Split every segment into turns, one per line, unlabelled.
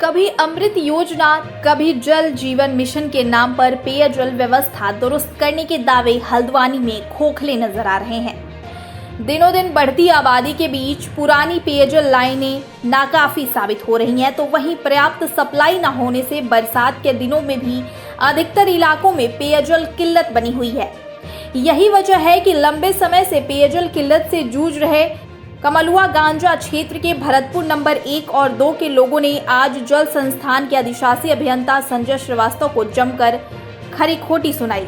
कभी अमृत योजना, कभी जल जीवन मिशन के नाम पर पेयजल व्यवस्था दुरुस्त करने के दावे हल्द्वानी में खोखले नजर आ रहे हैं। दिनों दिन बढ़ती आबादी के बीच पुरानी पेयजल लाइनें नाकाफी साबित हो रही हैं, तो वहीं पर्याप्त सप्लाई न होने से बरसात के दिनों में भी अधिकतर इलाकों में पेयजल किल्लत बनी हुई है। यही वजह है कि लंबे समय से पेयजल किल्लत से जूझ रहे कमलुआ गांजा क्षेत्र के भरतपुर नंबर 1 और 2 के लोगों ने आज जल संस्थान के अधिशासी अभियंता संजय श्रीवास्तव को जमकर खरी खोटी सुनाई।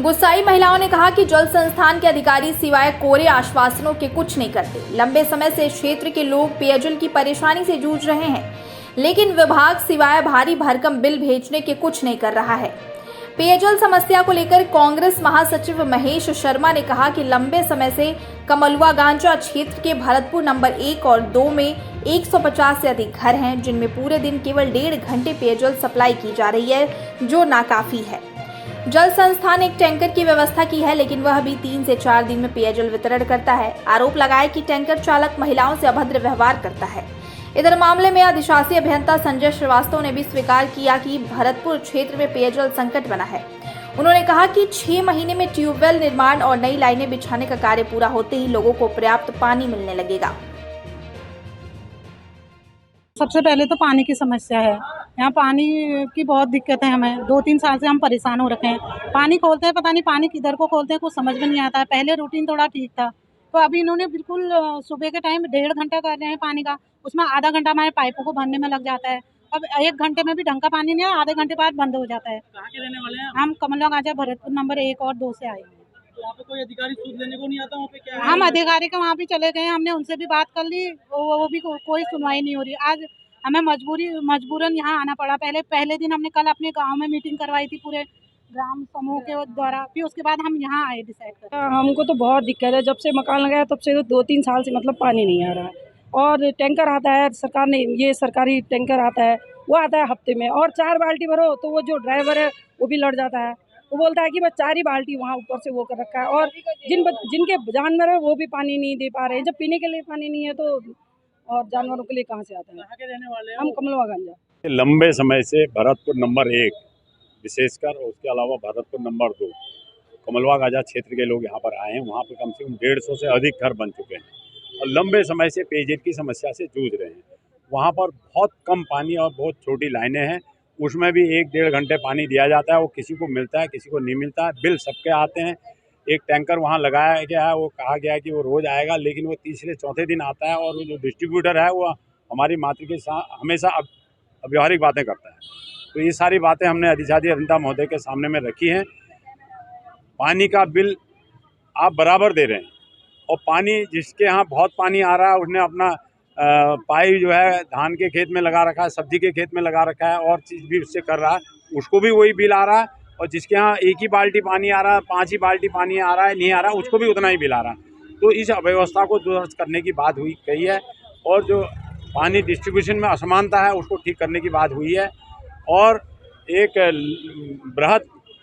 गुस्साई महिलाओं ने कहा कि जल संस्थान के अधिकारी सिवाय कोरे आश्वासनों के कुछ नहीं करते। लंबे समय से क्षेत्र के लोग पेयजल की परेशानी से जूझ रहे हैं, लेकिन विभाग सिवाय भारी भरकम बिल भेजने के कुछ नहीं कर रहा है। पेयजल समस्या को लेकर कांग्रेस महासचिव महेश शर्मा ने कहा कि लंबे समय से कमलुआ गांजा क्षेत्र के भरतपुर नंबर 1 और 2 में 150 से अधिक घर हैं, जिनमें पूरे दिन केवल 1.5 घंटे पेयजल सप्लाई की जा रही है, जो नाकाफी है। जल संस्थान एक टैंकर की व्यवस्था की है, लेकिन वह भी 3 से 4 दिन में पेयजल वितरण करता है। आरोप लगाया कि टैंकर चालक महिलाओं से अभद्र व्यवहार करता है। इधर मामले में अधिशासी अभियंता संजय श्रीवास्तव ने भी स्वीकार किया कि भरतपुर क्षेत्र में पेयजल संकट बना है। उन्होंने कहा कि 6 महीने में ट्यूबवेल निर्माण और नई लाइनें बिछाने का कार्य पूरा होते ही लोगों को पर्याप्त पानी मिलने लगेगा।
सबसे पहले तो पानी की समस्या है। यहाँ पानी की बहुत दिक्कत है। हमें 2-3 साल से हम परेशान हो रखे हैं। पानी खोलते हैं, पता नहीं पानी किधर को खोलते हैं, कुछ समझ में नहीं आता है। पहले रूटीन थोड़ा ठीक था, तो अभी इन्होंने बिल्कुल सुबह के टाइम 1.5 घंटा कर रहे हैं पानी का, उसमें आधा घंटा हमारे पाइपों को भरने में लग जाता है। अब 1 घंटे में भी ढंग का पानी नहीं है, आधे घंटे बाद बंद हो जाता है।
कहाँ के रहने वाले हैं?
हम कमलुआ गांजा भरतपुर नंबर 1 और 2 से आए हैं।
तो वहाँ पे कोई अधिकारी सूद लेने को नहीं आता? वहाँ पे क्या है?
हम अधिकारी के वहाँ भी चले गए, हमने उनसे भी बात कर ली, वो भी कोई सुनवाई नहीं हो रही। आज हमें मजबूरन यहाँ आना पड़ा। पहले दिन हमने कल अपने गांव में मीटिंग करवाई थी पूरे ग्राम समूह के द्वारा, फिर उसके बाद हम यहाँ आए डिसाइड कर।
हमको तो बहुत दिक्कत है। जब से मकान लगाया तब से तो 2-3 साल से मतलब पानी नहीं आ रहा है। और टैंकर आता है, सरकार ने ये सरकारी टैंकर आता है, वो आता है हफ्ते में, और 4 बाल्टी भरो तो वो जो ड्राइवर है वो भी लड़ जाता है। वो बोलता है कि बस 4 ही बाल्टी वहाँ ऊपर से वो कर रखा है, और जिनके जानवर है वो भी पानी नहीं दे पा रहे हैं। जब पीने के लिए पानी नहीं है तो और जानवरों के लिए कहाँ से आता है?
कहाँ के रहने वाले हैं?
हम कमलुआ गांजा।
लंबे समय से भरतपुर नंबर 1 विशेषकर, और उसके अलावा भरतपुर नंबर 2 कमलुआ गांजा क्षेत्र के लोग यहाँ पर आए हैं। वहाँ पर कम से कम 150 से अधिक घर बन चुके हैं और लंबे समय से पेयजल की समस्या से जूझ रहे हैं। वहाँ पर बहुत कम पानी और बहुत छोटी लाइनें हैं, उसमें भी 1-1.5 घंटे पानी दिया जाता है। वो किसी को मिलता है, किसी को नहीं मिलता है। बिल सबके आते हैं। एक टैंकर वहाँ लगाया गया है, वो कहा गया है कि वो रोज़ आएगा, लेकिन वो तीसरे चौथे दिन आता है। और वो जो डिस्ट्रीब्यूटर है वो हमारी मात्र के साथ हमेशा अव्यवहारिक बातें करता है। तो ये सारी बातें हमने अधिशासी अभियंता महोदय के सामने में रखी हैं। पानी का बिल आप बराबर दे रहे हैं, और पानी जिसके यहाँ बहुत पानी आ रहा है उसने अपना पाइप जो है धान के खेत में लगा रखा है, सब्जी के खेत में लगा रखा है, और चीज़ भी उससे कर रहा है, उसको भी वही बिल आ रहा है। और जिसके यहाँ 1 ही बाल्टी पानी आ रहा है, 5 ही बाल्टी पानी आ रहा है, नहीं आ रहा है, उसको भी उतना ही बिल आ रहा है। तो इस अव्यवस्था को दुरुस्त करने की बात हुई कही है, और जो पानी डिस्ट्रीब्यूशन में असमानता है उसको ठीक करने की बात हुई है। और एक बृहद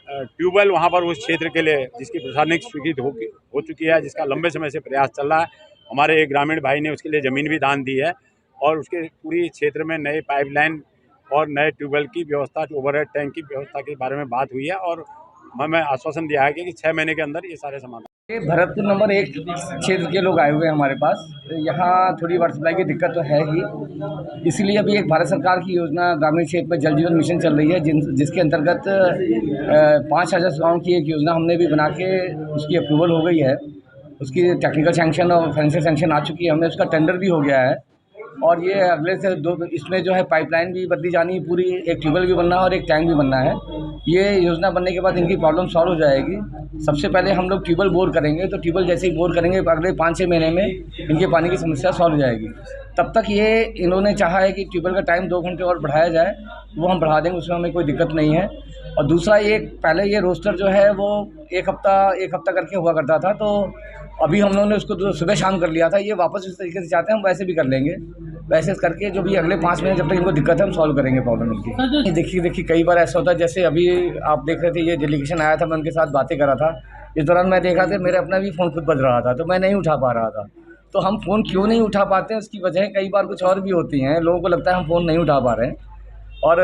ट्यूबवेल वहाँ पर उस क्षेत्र के लिए जिसकी प्रशासनिक स्वीकृति हो चुकी है, जिसका लंबे समय से प्रयास चल रहा है। हमारे एक ग्रामीण भाई ने उसके लिए ज़मीन भी दान दी है, और उसके पूरी क्षेत्र में नए पाइपलाइन और नए ट्यूबवेल की व्यवस्था, ओवरहेड टैंक की व्यवस्था के बारे में बात हुई है। और हमें आश्वासन दिया है कि 6 महीने के अंदर ये सारे समाधान।
ये भरतपुर नंबर 1 क्षेत्र के लोग आए हुए हैं हमारे पास। यहाँ थोड़ी वाटर सप्लाई की दिक्कत तो है ही, इसीलिए अभी एक भारत सरकार की योजना ग्रामीण क्षेत्र में जल जीवन मिशन चल रही है, जिसके अंतर्गत 5,000 गाँव की एक योजना हमने भी बना के उसकी अप्रूवल हो गई है। उसकी टेक्निकल सैंक्शन और फाइनेंशियल सैंक्शन आ चुकी है, हमने उसका टेंडर भी हो गया है। और ये अगले से 2 इसमें जो है पाइपलाइन भी बदली जानी है पूरी, एक ट्यूबवेल भी बनना है और एक टैंक भी बनना है। ये योजना बनने के बाद इनकी प्रॉब्लम सॉल्व हो जाएगी। सबसे पहले हम लोग ट्यूबवेल बोर करेंगे, तो ट्यूबवेल जैसे ही बोर करेंगे अगले 5-6 महीने में इनके पानी की समस्या सॉल्व हो जाएगी। तब तक ये इन्होंने चाहा है कि ट्यूबवेल का टाइम 2 घंटे और बढ़ाया जाए, वो हम बढ़ा देंगे, उसमें हमें कोई दिक्कत नहीं है। और दूसरा, पहले ये रोस्टर जो है वो एक हफ्ता करके हुआ करता था, तो अभी हम लोगों ने उसको सुबह शाम कर लिया था। ये वापस इस तरीके से चाहते हैं, हम वैसे भी कर लेंगे। वैसे करके जो भी अगले 5 महीने जब तक इनको दिक्कत है हम सॉल्व करेंगे प्रॉब्लम इनकी। देखिए कई बार ऐसा होता है, जैसे अभी आप देख रहे थे ये डेलीगेशन आया था, मैं उनके साथ बातें कर रहा था। इस दौरान मैं देख रहा था मेरा अपना भी फ़ोन खुद बज रहा था, तो मैं नहीं उठा पा रहा था। तो हम फ़ोन क्यों नहीं उठा पाते हैं, उसकी वजह कई बार कुछ और भी होती हैं। लोगों को लगता है हम फ़ोन नहीं उठा पा रहे हैं, और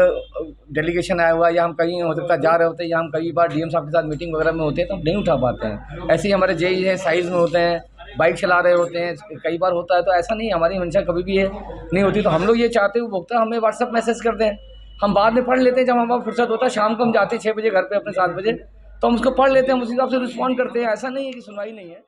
डेलीगेशन आया हुआ है या हम कहीं हो सकता है जा रहे होते हैं, या हम कई बार डीएम साहब के साथ मीटिंग वगैरह में होते हैं तो हम नहीं उठा पाते हैं। ऐसे ही हमारे जेई है, साइज़ में होते हैं, बाइक चला रहे होते हैं, कई बार होता है। तो ऐसा नहीं, हमारी मंशा कभी भी है नहीं होती। तो हम लोग ये चाहते हैं उपभोक्ता हमें व्हाट्सअप मैसेज कर दें, हम बाद में पढ़ लेते हैं। जब हमारा फुर्सत होता है, शाम को हम जाते हैं 6 बजे घर पे अपने 7 बजे, तो हम उसको पढ़ लेते हैं, उस हिसाब से रिस्पॉन्ड करते हैं। ऐसा नहीं है कि सुनवाई नहीं है।